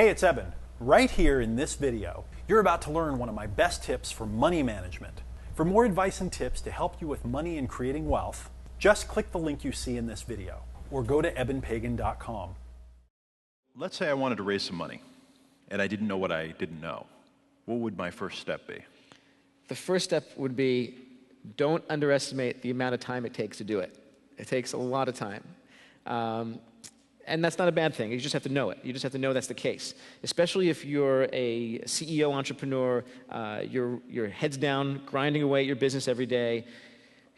Hey, it's Eben. Right here in this video, you're about to learn one of my best tips for money management. For more advice and tips to help you with money and creating wealth, just click the link you see in this video or go to ebenpagan.com. Let's say I wanted to raise some money and I didn't know what I didn't know. What would my first step be? The first step would be, don't underestimate the amount of time it takes to do it. It takes a lot of time. And that's not a bad thing. You just have to know it. You just have to know that's the case. Especially if you're a CEO entrepreneur, your head's down, grinding away at your business every day.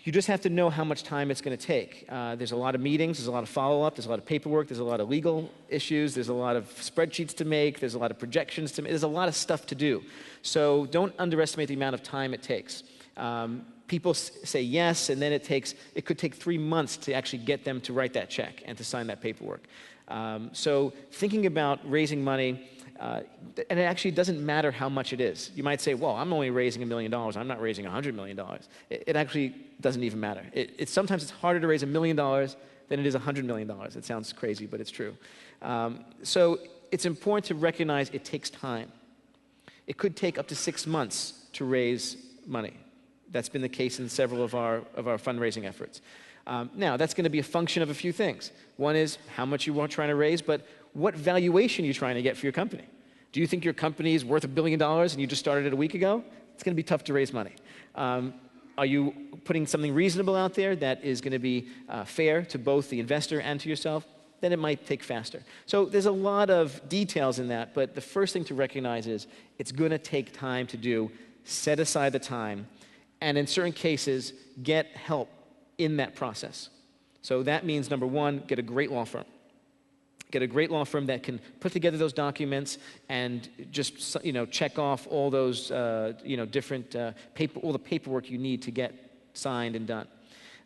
You just have to know how much time it's going to take. There's a lot of meetings, there's a lot of follow-up, there's a lot of paperwork, there's a lot of legal issues, there's a lot of spreadsheets to make, there's a lot of projections to make, there's a lot of stuff to do. So don't underestimate the amount of time it takes. People say yes, and then it could take 3 months to actually get them to write that check and to sign that paperwork. So thinking about raising money, and it actually doesn't matter how much it is. You might say, well, I'm only raising $1 million. I'm not raising $100 million. It actually doesn't even matter. Sometimes it's harder to raise $1 million than it is $100 million. It sounds crazy, but it's true. So it's important to recognize it takes time. It could take up to 6 months to raise money. That's been the case in several of our fundraising efforts. Now, that's going to be a function of a few things. One is how much you are trying to raise, but what valuation are you trying to get for your company? Do you think your company is worth $1 billion and you just started it a week ago? It's going to be tough to raise money. Are you putting something reasonable out there that is going to be fair to both the investor and to yourself? Then it might take faster. So there's a lot of details in that, but the first thing to recognize is it's going to take time to do. Set aside the time, and in certain cases, get help in that process. So that means, number one, get a great law firm. Get a great law firm that can put together those documents and just check off all those different all the paperwork you need to get signed and done.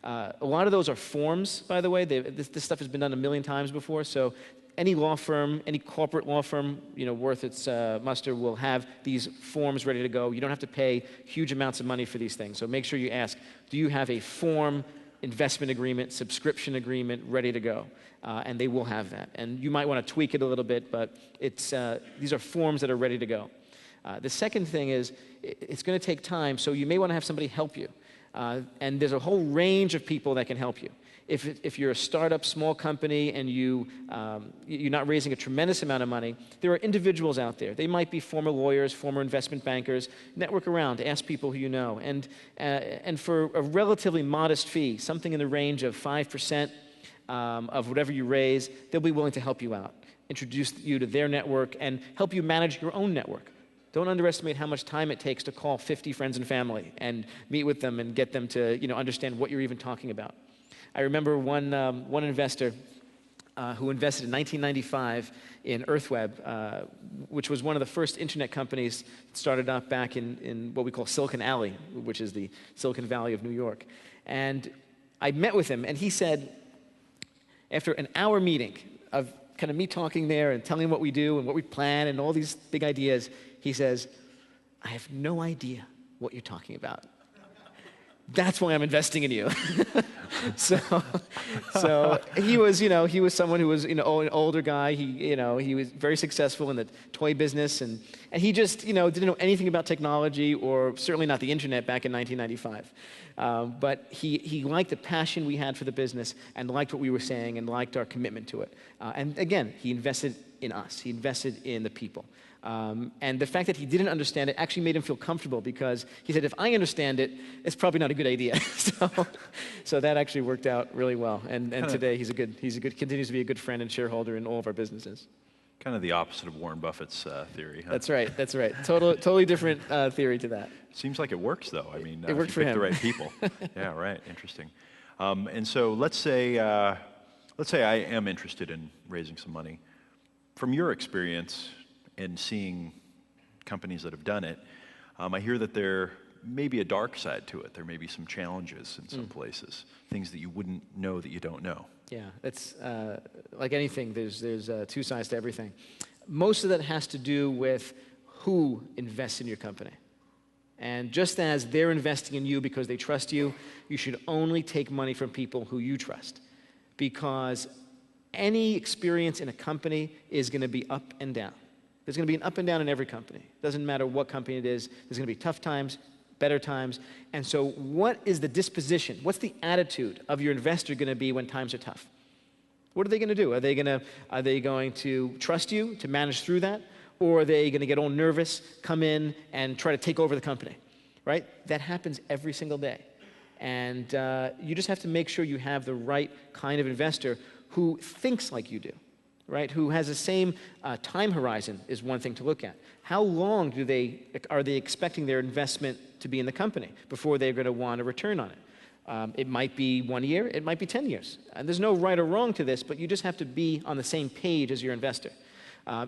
A lot of those are forms, by the way. This stuff has been done 1 million times before. So any law firm, any corporate law firm, worth its muster will have these forms ready to go. You don't have to pay huge amounts of money for these things. So make sure you ask, do you have a form, investment agreement, subscription agreement ready to go? And they will have that. And you might want to tweak it a little bit, but these are forms that are ready to go. The second thing is, it's going to take time, so you may want to have somebody help you. And there's a whole range of people that can help you. If you're a startup, small company, and you're not raising a tremendous amount of money, there are individuals out there. They might be former lawyers, former investment bankers. Network around, ask people who you know. And for a relatively modest fee, something in the range of 5% of whatever you raise, they'll be willing to help you out, introduce you to their network, and help you manage your own network. Don't underestimate how much time it takes to call 50 friends and family and meet with them and get them to understand what you're even talking about. I remember one investor who invested in 1995 in EarthWeb, which was one of the first internet companies started up back in what we call Silicon Alley, which is the Silicon Valley of New York. And I met with him, and he said, after an hour meeting of kind of me talking there and telling him what we do and what we plan and all these big ideas, he says, I have no idea what you're talking about. That's why I'm investing in you. So he was someone who was an older guy. He was very successful in the toy business, and he just didn't know anything about technology, or certainly not the internet back in 1995. But he liked the passion we had for the business, and liked what we were saying, and liked our commitment to it. And again, he invested in us. He invested in the people. And the fact that he didn't understand it actually made him feel comfortable, because he said, if I understand it, it's probably not a good idea. So that actually worked out really well. And today continues to be a good friend and shareholder in all of our businesses. Kind of the opposite of Warren Buffett's theory, huh? That's right. Totally different theory to that. Seems like it works, though. I mean, it worked for him. The right people. Yeah, right. Interesting. And so let's say I am interested in raising some money. From your experience and seeing companies that have done it, I hear that there may be a dark side to it. There may be some challenges in some places, things that you wouldn't know that you don't know. Yeah, it's like anything, there's two sides to everything. Most of that has to do with who invests in your company. And just as they're investing in you because they trust you, you should only take money from people who you trust. Because any experience in a company is going to be up and down. There's going to be an up and down in every company. Doesn't matter what company it is. There's going to be tough times, better times. And so what is the disposition? What's the attitude of your investor going to be when times are tough? What are they going to do? Are they going to trust you to manage through that? Or are they going to get all nervous, come in, and try to take over the company? Right? That happens every single day. And you just have to make sure you have the right kind of investor who thinks like you do, right? Who has the same time horizon is one thing to look at. How long are they expecting their investment to be in the company before they're going to want a return on it? It might be 1 year, it might be 10 years. And there's no right or wrong to this, but you just have to be on the same page as your investor.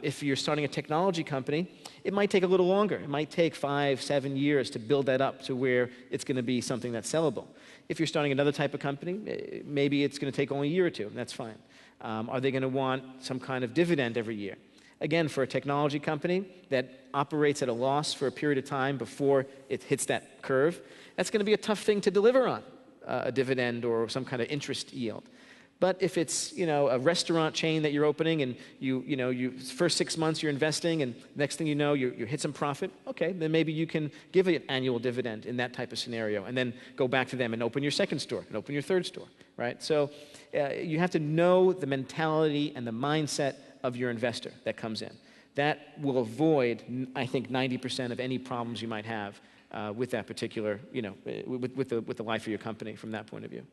If you're starting a technology company, it might take a little longer. It might take 5, 7 years to build that up to where it's going to be something that's sellable. If you're starting another type of company, maybe it's going to take only a year or two, and that's fine. Are they going to want some kind of dividend every year? Again, for a technology company that operates at a loss for a period of time before it hits that curve, that's going to be a tough thing to deliver on, a dividend or some kind of interest yield. But if it's, a restaurant chain that you're opening and you first 6 months you're investing and next thing you know you hit some profit, okay, then maybe you can give an annual dividend in that type of scenario and then go back to them and open your second store and open your third store, right? So you have to know the mentality and the mindset of your investor that comes in. That will avoid, I think, 90% of any problems you might have with that particular, with the life of your company from that point of view.